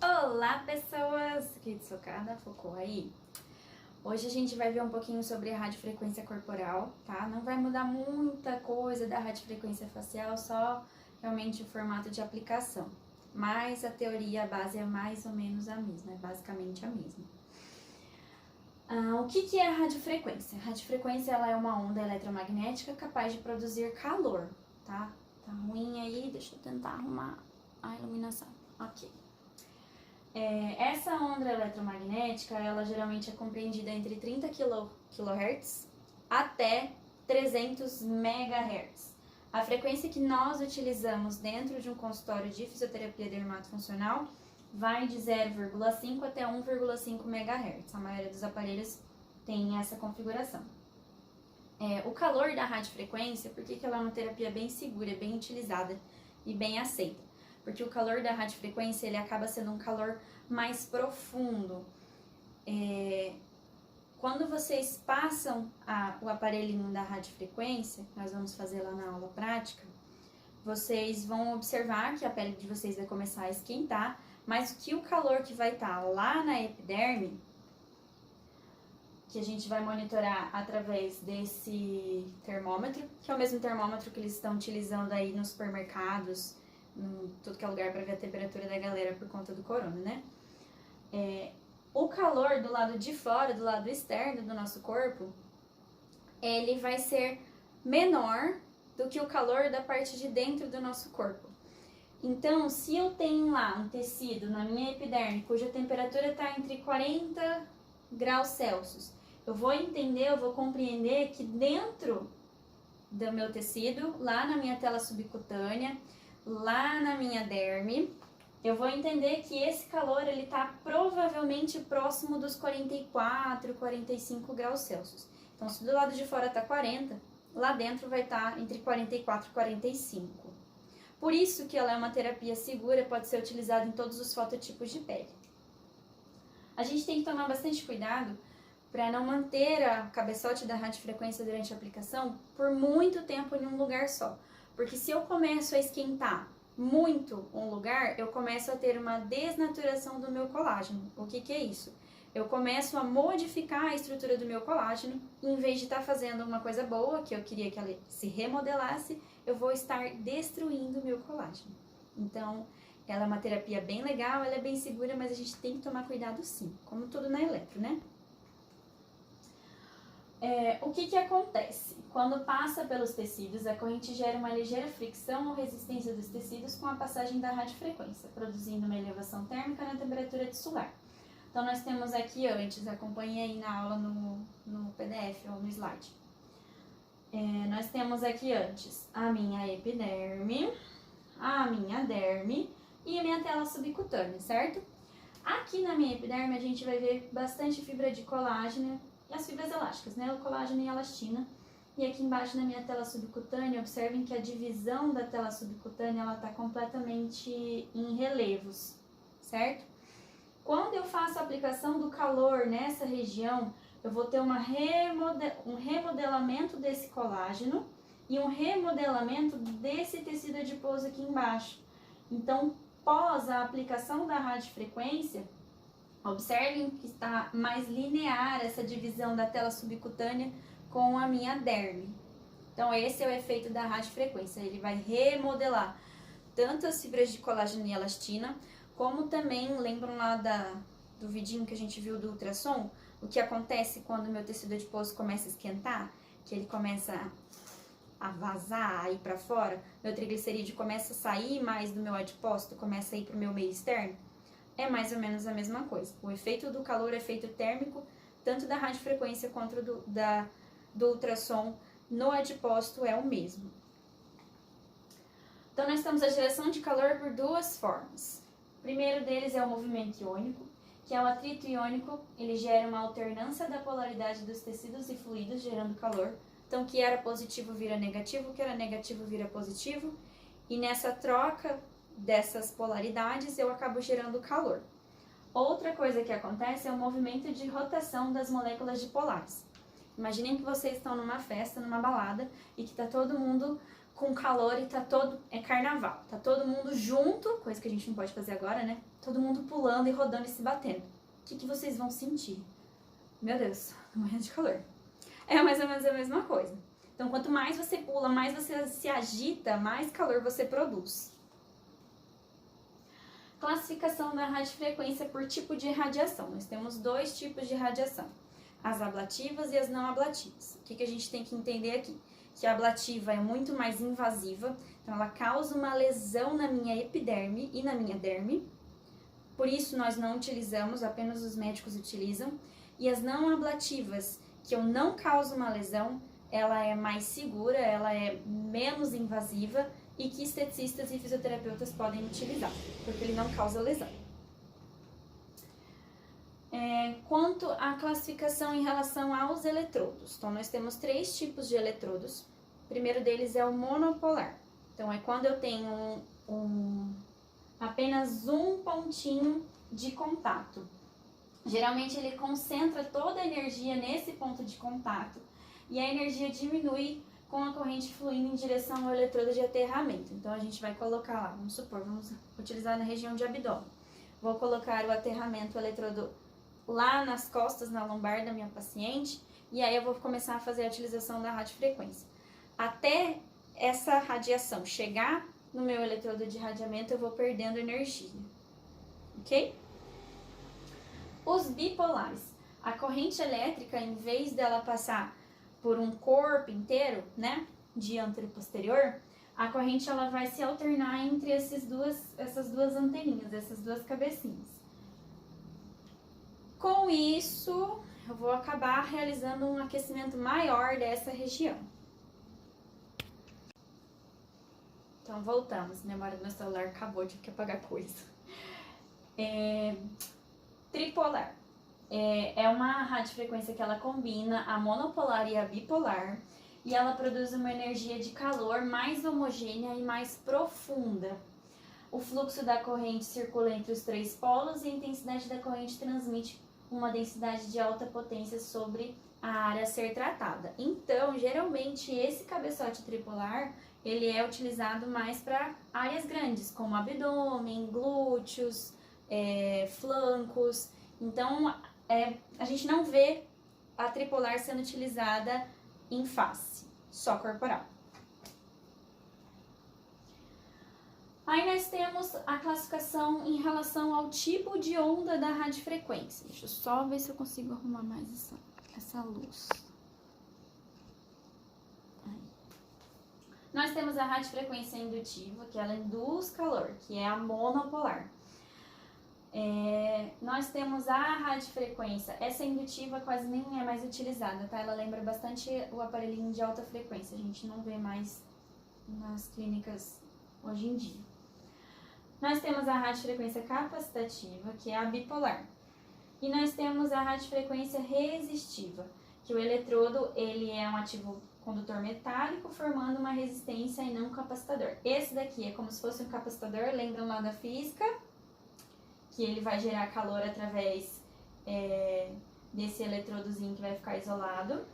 Olá, pessoas! Aqui de Socada, focou aí? Hoje a gente vai ver um pouquinho sobre a radiofrequência corporal, tá? Não vai mudar muita coisa da radiofrequência facial, só realmente o formato de aplicação. Mas a teoria, a base é mais ou menos a mesma, é basicamente a mesma. O que é a radiofrequência? A radiofrequência ela é uma onda eletromagnética capaz de produzir calor, tá? Tá ruim aí, deixa eu tentar arrumar a iluminação. Ok. Essa onda eletromagnética, ela geralmente é compreendida entre 30 kHz até 300 MHz. A frequência que nós utilizamos dentro de um consultório de fisioterapia dermatofuncional vai de 0,5 até 1,5 MHz. A maioria dos aparelhos tem essa configuração. O calor da radiofrequência, por que ela é uma terapia bem segura, bem utilizada e bem aceita? Porque o calor da radiofrequência ele acaba sendo um calor mais profundo. Quando vocês passam o aparelhinho da radiofrequência, nós vamos fazer lá na aula prática, vocês vão observar que a pele de vocês vai começar a esquentar, mas que o calor que vai estar lá na epiderme, que a gente vai monitorar através desse termômetro, que é o mesmo termômetro que eles estão utilizando aí nos supermercados, em tudo que é lugar para ver a temperatura da galera por conta do corona, né? O calor do lado de fora, do lado externo do nosso corpo, ele vai ser menor do que o calor da parte de dentro do nosso corpo. Então, se eu tenho lá um tecido na minha epiderme cuja temperatura está entre 40 graus Celsius, eu vou entender, eu vou compreender que dentro do meu tecido, lá na minha tela subcutânea, lá na minha derme, eu vou entender que esse calor ele está provavelmente próximo dos 44, 45 graus Celsius. Então, se do lado de fora está 40, lá dentro vai estar entre 44 e 45. Por isso que ela é uma terapia segura, pode ser utilizada em todos os fototipos de pele. A gente tem que tomar bastante cuidado para não manter a cabeçote da radiofrequência durante a aplicação por muito tempo em um lugar só. Porque se eu começo a esquentar muito um lugar, eu começo a ter uma desnaturação do meu colágeno. O que é isso? Eu começo a modificar a estrutura do meu colágeno, e em vez de estar fazendo uma coisa boa, que eu queria que ela se remodelasse, eu vou estar destruindo o meu colágeno. Então, ela é uma terapia bem legal, ela é bem segura, mas a gente tem que tomar cuidado sim, como tudo na eletro, né? O que acontece? Quando passa pelos tecidos, a corrente gera uma ligeira fricção ou resistência dos tecidos com a passagem da radiofrequência, produzindo uma elevação térmica na temperatura tissular. Então, nós temos aqui antes, acompanhe aí na aula no PDF ou no slide. Nós temos aqui antes a minha epiderme, a minha derme e a minha tela subcutânea, certo? Aqui na minha epiderme a gente vai ver bastante fibra de colágeno e as fibras elásticas, né? O colágeno e a elastina. E aqui embaixo na minha tela subcutânea, observem que a divisão da tela subcutânea ela está completamente em relevos, certo? Quando eu faço a aplicação do calor nessa região, eu vou ter um remodelamento desse colágeno e um remodelamento desse tecido adiposo aqui embaixo. Então, pós a aplicação da radiofrequência, observem que está mais linear essa divisão da tela subcutânea com a minha derme. Então, esse é o efeito da radiofrequência. Ele vai remodelar tanto as fibras de colágeno e elastina, como também, lembram lá do vidinho que a gente viu do ultrassom? O que acontece quando o meu tecido adiposo começa a esquentar? Que ele começa a vazar, a ir para fora, meu triglicerídeo começa a sair mais do meu adipócito, começa a ir para o meu meio externo? É mais ou menos a mesma coisa. O efeito do calor, o efeito térmico, tanto da radiofrequência quanto do ultrassom no adipócito é o mesmo. Então, nós temos a geração de calor por duas formas. O primeiro deles é o movimento iônico, que é o atrito iônico, ele gera uma alternância da polaridade dos tecidos e fluidos, gerando calor. Então, o que era positivo vira negativo, o que era negativo vira positivo, e nessa troca dessas polaridades eu acabo gerando calor. Outra coisa que acontece é o movimento de rotação das moléculas dipolares. Imaginem que vocês estão numa festa, numa balada, e que está todo mundo com calor e é carnaval, tá todo mundo junto, coisa que a gente não pode fazer agora, né? Todo mundo pulando e rodando e se batendo. O que vocês vão sentir? Meu Deus, tô morrendo de calor. É mais ou menos a mesma coisa. Então, quanto mais você pula, mais você se agita, mais calor você produz. Classificação da radiofrequência por tipo de radiação. Nós temos 2 tipos de radiação, as ablativas e as não ablativas. O que a gente tem que entender aqui? Que a ablativa é muito mais invasiva, então ela causa uma lesão na minha epiderme e na minha derme. Por isso nós não utilizamos, apenas os médicos utilizam. E as não ablativas, que eu não causo uma lesão, ela é mais segura, ela é menos invasiva e que esteticistas e fisioterapeutas podem utilizar, porque ele não causa lesão. Quanto à classificação em relação aos eletrodos, então nós temos 3 tipos de eletrodos. O primeiro deles é o monopolar, então é quando eu tenho apenas um pontinho de contato. Geralmente ele concentra toda a energia nesse ponto de contato e a energia diminui com a corrente fluindo em direção ao eletrodo de aterramento. Então a gente vai colocar lá, vamos supor, vamos utilizar na região de abdômen. Vou colocar o aterramento, o eletrodo lá nas costas, na lombar da minha paciente, e aí eu vou começar a fazer a utilização da radiofrequência. Até essa radiação chegar no meu eletrodo de irradiamento, eu vou perdendo energia, ok? Os bipolares. A corrente elétrica, em vez dela passar por um corpo inteiro, né, dianteiro e posterior, a corrente ela vai se alternar entre essas duas anteninhas, essas 2 cabecinhas. Com isso, eu vou acabar realizando um aquecimento maior dessa região. Então, voltamos. A memória do meu celular acabou, tive que apagar coisa. Tripolar. É uma radiofrequência que ela combina a monopolar e a bipolar e ela produz uma energia de calor mais homogênea e mais profunda. O fluxo da corrente circula entre os 3 polos e a intensidade da corrente transmite uma densidade de alta potência sobre a área a ser tratada. Então, geralmente, esse cabeçote tripolar, ele é utilizado mais para áreas grandes, como abdômen, glúteos, flancos. Então, a gente não vê a tripolar sendo utilizada em face, só corporal. Aí nós temos a classificação em relação ao tipo de onda da radiofrequência. Deixa eu só ver se eu consigo arrumar mais essa luz. Aí. Nós temos a radiofrequência indutiva, que ela induz calor, que é a monopolar. Nós temos a radiofrequência, essa indutiva quase nem é mais utilizada, tá? Ela lembra bastante o aparelhinho de alta frequência, a gente não vê mais nas clínicas hoje em dia. Nós temos a radiofrequência capacitativa, que é a bipolar. E nós temos a radiofrequência resistiva, que o eletrodo ele é um ativo condutor metálico formando uma resistência e não um capacitador. Esse daqui é como se fosse um capacitador, lembram lá da física? Que ele vai gerar calor através desse eletrodozinho que vai ficar isolado.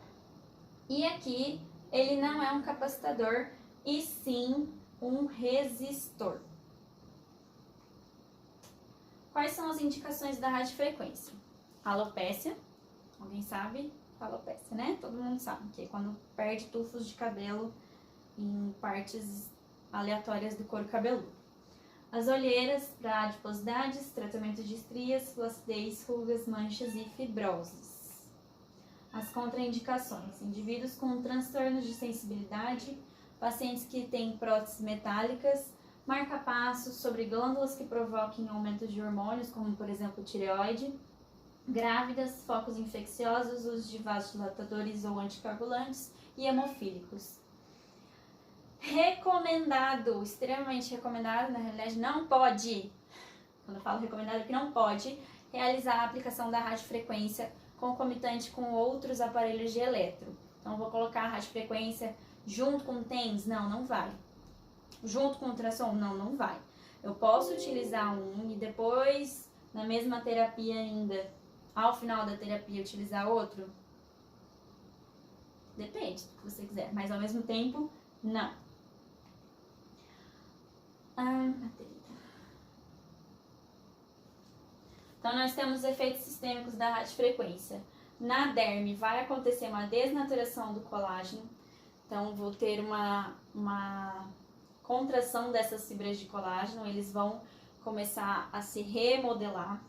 E aqui ele não é um capacitador, e sim um resistor. Quais são as indicações da radiofrequência? Alopécia, alguém sabe? Alopécia, né? Todo mundo sabe, que é quando perde tufos de cabelo em partes aleatórias do couro cabeludo. As olheiras para adiposidades, tratamento de estrias, flacidez, rugas, manchas e fibroses. As contraindicações: indivíduos com transtornos de sensibilidade, pacientes que têm próteses metálicas, marca-passos sobre glândulas que provoquem aumento de hormônios, como por exemplo tireoide, grávidas, focos infecciosos, uso de vasodilatadores ou anticoagulantes e hemofílicos. Recomendado, extremamente recomendado, na realidade não pode, quando eu falo recomendado é que não pode, realizar a aplicação da radiofrequência concomitante com outros aparelhos de eletro. Então vou colocar a radiofrequência junto com o TENS? Não, não vai. Junto com o ultrassom? Não, não vai. Eu posso utilizar um e depois, na mesma terapia ainda, ao final da terapia, utilizar outro? Depende do que você quiser, mas ao mesmo tempo, não. Então, nós temos efeitos sistêmicos da radiofrequência. Na derme, vai acontecer uma desnaturação do colágeno. Então, vou ter uma contração dessas fibras de colágeno, eles vão começar a se remodelar.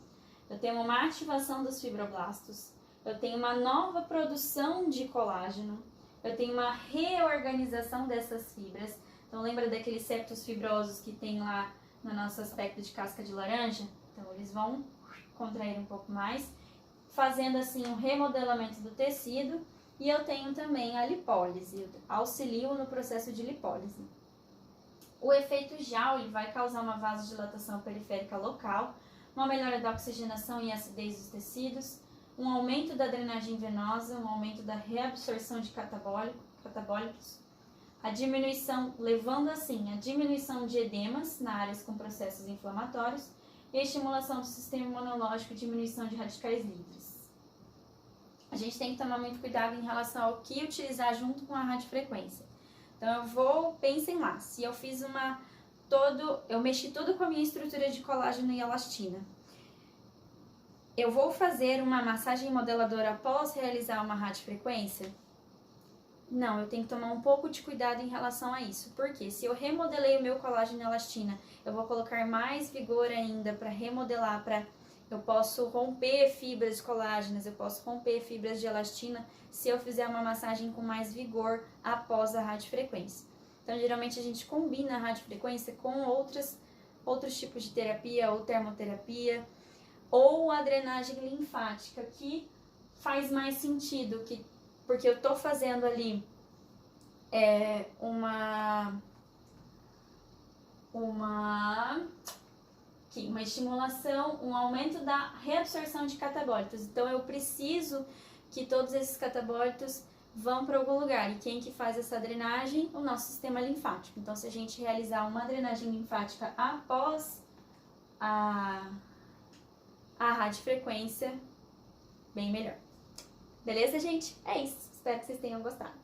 Eu tenho uma ativação dos fibroblastos. Eu tenho uma nova produção de colágeno. Eu tenho uma reorganização dessas fibras. Então, lembra daqueles septos fibrosos que tem lá no nosso aspecto de casca de laranja? Então, eles vão contrair um pouco mais, fazendo assim um remodelamento do tecido. E eu tenho também a lipólise, auxilio no processo de lipólise. O efeito Joule vai causar uma vasodilatação periférica local, uma melhora da oxigenação e acidez dos tecidos, um aumento da drenagem venosa, um aumento da reabsorção de catabólicos, a diminuição, levando assim a diminuição de edemas na áreas com processos inflamatórios e a estimulação do sistema imunológico e diminuição de radicais livres. A gente tem que tomar muito cuidado em relação ao que utilizar junto com a radiofrequência. Então pensem lá, se eu fiz eu mexi tudo com a minha estrutura de colágeno e elastina. Eu vou fazer uma massagem modeladora após realizar uma radiofrequência? Não, eu tenho que tomar um pouco de cuidado em relação a isso. Porque se eu remodelei o meu colágeno e elastina, eu vou colocar mais vigor ainda para remodelar, eu posso romper fibras colágenas, eu posso romper fibras de elastina se eu fizer uma massagem com mais vigor após a radiofrequência. Então, geralmente a gente combina a radiofrequência com outros tipos de terapia, ou termoterapia, ou a drenagem linfática, que faz mais sentido, porque eu estou fazendo ali uma estimulação, um aumento da reabsorção de catabólitos. Então, eu preciso que todos esses catabólitos vão para algum lugar. E quem que faz essa drenagem? O nosso sistema linfático. Então, se a gente realizar uma drenagem linfática após a radiofrequência, bem melhor. Beleza, gente? É isso. Espero que vocês tenham gostado.